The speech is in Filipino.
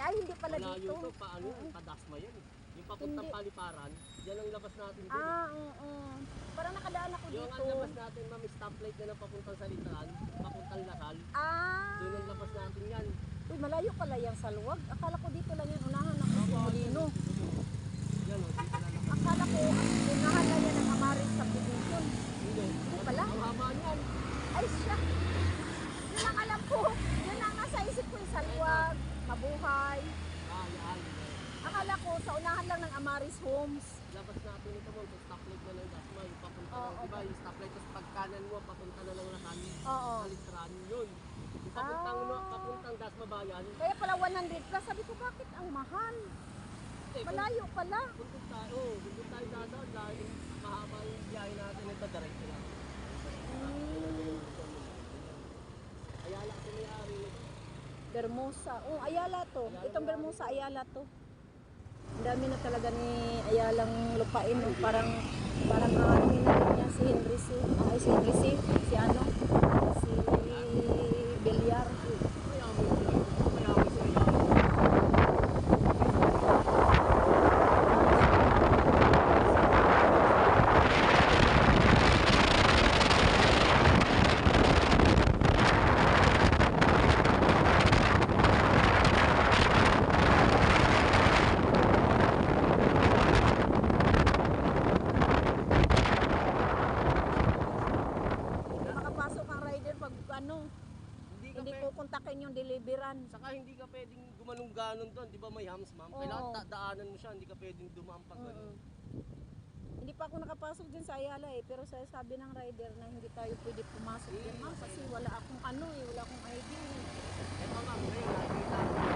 Ay, hindi pala Malayo dito. to, paano yan? Padasma yan eh. Yung papuntang Hindi. Paliparan, yan ang labas natin dito. Ah, oo. Parang nakadaan ako Yung dito. ang labas natin, ma'am, stoplight na ng papuntang Salitaan, papuntang Lasal. Ah. Doon ang labas natin yan. Uy, malayo pala yan sa luwag. Akala ko dito lang yan. Unahan ako sa Molino. Yan o, dito na lang. Akala ko, unahan na yan ng Amaris Subdivision. Hindi. pala. Ang haba niyan. Ay, siya. Yun ang alam ko. Yun ang nasa isip ko. Sa luwag, mabuhay. Ah, yan. Akala ko, sa unahan lang ng Amaris Homes. Labas natin ito mo, sa stoplight na ng Dasma, yung papunta Oo, ng, diba, yung stoplight, tapos pagkanan mo, papunta na ng Lasal. Oo. Salitran, yun. Yung papuntang, papuntang Dasma Bayan. Kaya pala 100 plus. Sabi ko, bakit ang mahal? Malayo pala. Bundok tayo, bundok tayo dadaan dahil mahaba yung biyahe natin, ito diretso lang. Ayala kasi may-ari nito. Bermosa. Oh, Ayala to. Itong Bermosa, Ayala to. Ang dami na talaga ni Ayalang lupain. No? Parang ano niya si Henry C. Si Henry C. Si ano? Si Villar. Mayaman sila. Mayaman sila. Makapasok ang rider pag ano, hindi Hindi pupuntakin yung deliveran. Saka hindi ka pwedeng gumanong ganon doon, di ba may hams ma'am? Kailangan Oo. daanan mo siya, hindi ka pwedeng dumaan pag gano'n. Hindi pa ako nakapasok din sa Ayala pero sabi ng rider na hindi tayo pwede pumasok din ma'am kasi wala akong wala akong ID. Ito ma'am, ngayon nakita